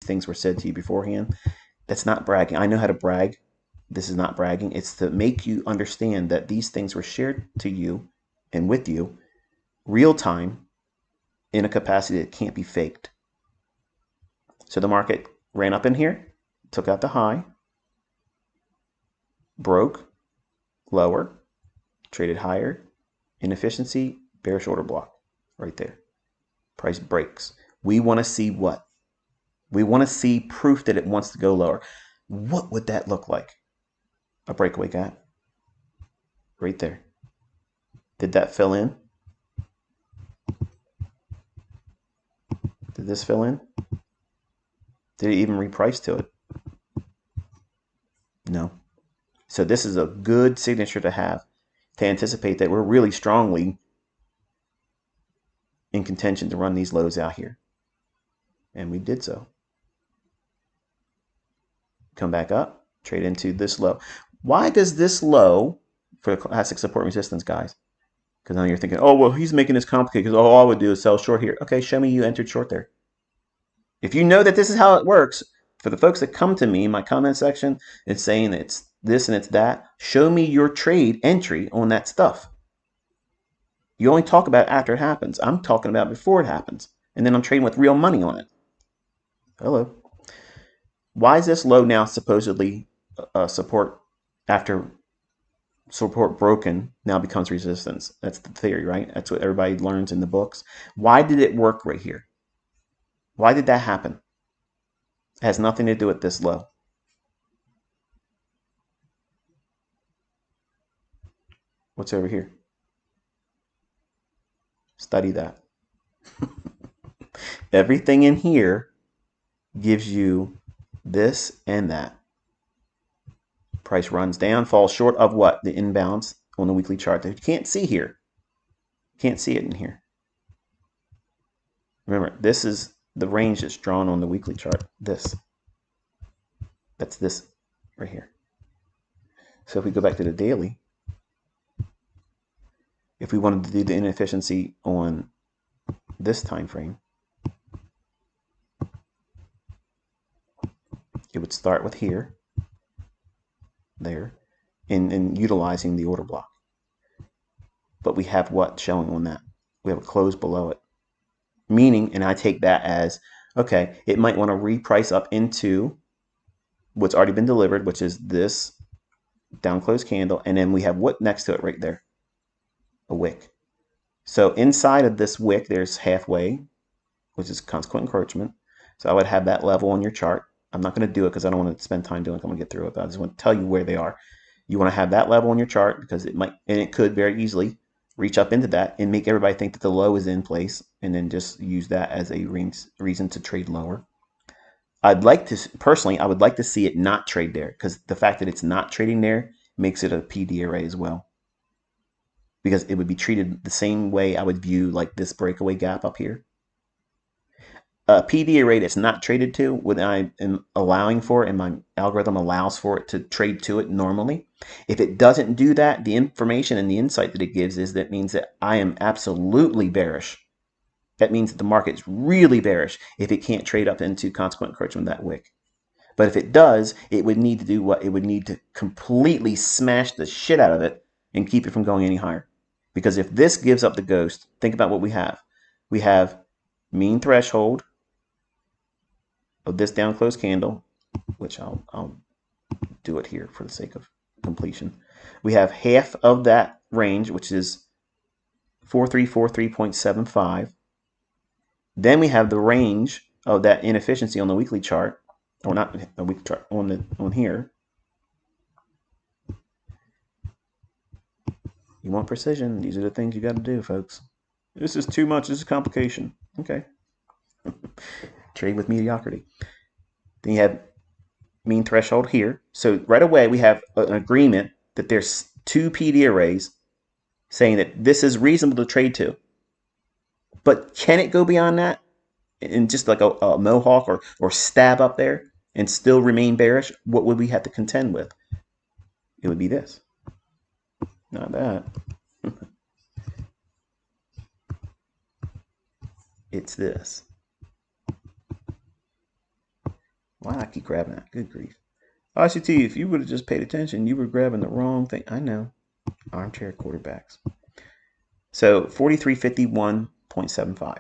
things were said to you beforehand. That's not bragging. I know how to brag. This is not bragging. It's to make you understand that these things were shared to you and with you real time in a capacity that can't be faked. So the market ran up in here, took out the high, broke, lower, traded higher, inefficiency, bearish order block right there. Price breaks. We want to see what? We want to see proof that it wants to go lower. What would that look like? A breakaway gap right there. Did that fill in? Did this fill in? Did it even reprice to it? No. So this is a good signature to have to anticipate that we're really strongly in contention to run these lows out here. And we did so. Come back up, trade into this low. Why does this low, for the classic support resistance, guys? Because now you're thinking, oh, well, he's making this complicated because all I would do is sell short here. Okay, show me you entered short there. If you know that this is how it works, for the folks that come to me in my comment section, it's saying it's this and it's that, show me your trade entry on that stuff. You only talk about it after it happens. I'm talking about before it happens. And then I'm trading with real money on it. Hello. Why is this low now supposedly support after support broken now becomes resistance? That's the theory, right? That's what everybody learns in the books. Why did it work right here? Why did that happen? It has nothing to do with this low. What's over here? Study that. Everything in here gives you this and that. Price runs down, falls short of what? The inbounds on the weekly chart that you can't see here. Can't see it in here. Remember, this is the range that's drawn on the weekly chart. This. That's this right here. So if we go back to the daily, if we wanted to do the inefficiency on this time frame, it would start with here, there, and utilizing the order block. But we have what showing on that? We have a close below it. Meaning, and I take that as, okay, it might want to reprice up into what's already been delivered, which is this down close candle. And then we have what next to it right there? A wick. So inside of this wick, there's halfway, which is consequent encroachment. So I would have that level on your chart. I'm not going to do it because I don't want to spend time doing it. I'm going to get through it, but I just want to tell you where they are. You want to have that level on your chart because it might, and it could very easily reach up into that and make everybody think that the low is in place and then just use that as a reason to trade lower. I'd like to, personally, I would like to see it not trade there because the fact that it's not trading there makes it a PD array as well. Because it would be treated the same way I would view like this breakaway gap up here. A PD array that's not traded to, what I am allowing for and my algorithm allows for it to trade to it normally. If it doesn't do that, the information and the insight that it gives is that means that I am absolutely bearish. That means that the market's really bearish if it can't trade up into consequent encroachment of that wick. But if it does, it would need to do what? It would need to completely smash the shit out of it and keep it from going any higher. Because if this gives up the ghost, think about what we have. We have mean threshold of this down close candle, which I'll do it here for the sake of completion. We have half of that range, which is 4343.75. Then we have the range of that inefficiency on the weekly chart, or not the weekly chart, on here. You want precision? These are the things you got to do, folks. This is too much. This is complication. Okay. Trade with mediocrity. Then you have mean threshold here. So right away we have an agreement that there's two PD arrays saying that this is reasonable to trade to. But can it go beyond that and just like a mohawk or stab up there and still remain bearish? What would we have to contend with? It would be this. Not that. It's this. Why I keep grabbing that? Good grief. ICT, if you would have just paid attention, you were grabbing the wrong thing. I know. Armchair quarterbacks. So 4351.75.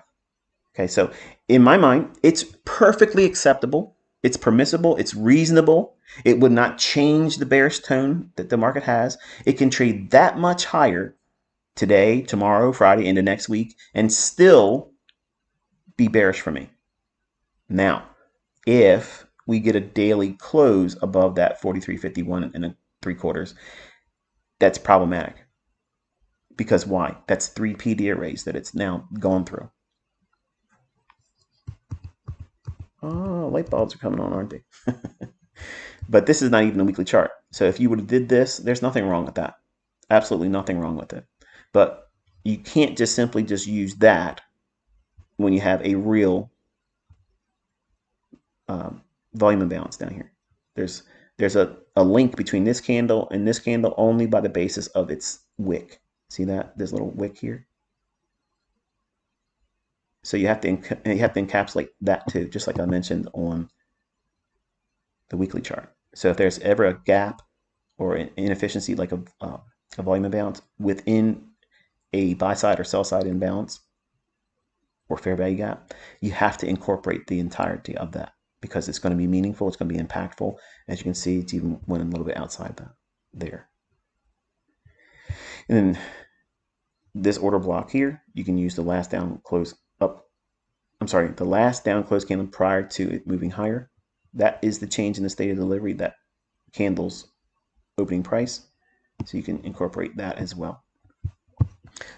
Okay, so in my mind, it's perfectly acceptable. It's permissible. It's reasonable. It would not change the bearish tone that the market has. It can trade that much higher today, tomorrow, Friday, into next week, and still be bearish for me. Now, if we get a daily close above that 43.51 and 3/4, that's problematic. Because why? That's 3 PD arrays that it's now gone through. Oh, light bulbs are coming on, aren't they? But this is not even a weekly chart. So if you would have did this, there's nothing wrong with that. Absolutely nothing wrong with it. But you can't just simply just use that when you have a real volume imbalance down here. There's a link between this candle and this candle only by the basis of its wick. See that? This little wick here. So you have to encapsulate that too, just like I mentioned on the weekly chart. So if there's ever a gap or an inefficiency like a volume imbalance within a buy side or sell side imbalance or fair value gap, you have to incorporate the entirety of that because it's going to be meaningful, it's going to be impactful. As you can see, it's even went a little bit outside that there. And then this order block here, you can use the last down close up. I'm sorry, the last down close candle prior to it moving higher. That is the change in the state of delivery, that candle's opening price. So you can incorporate that as well.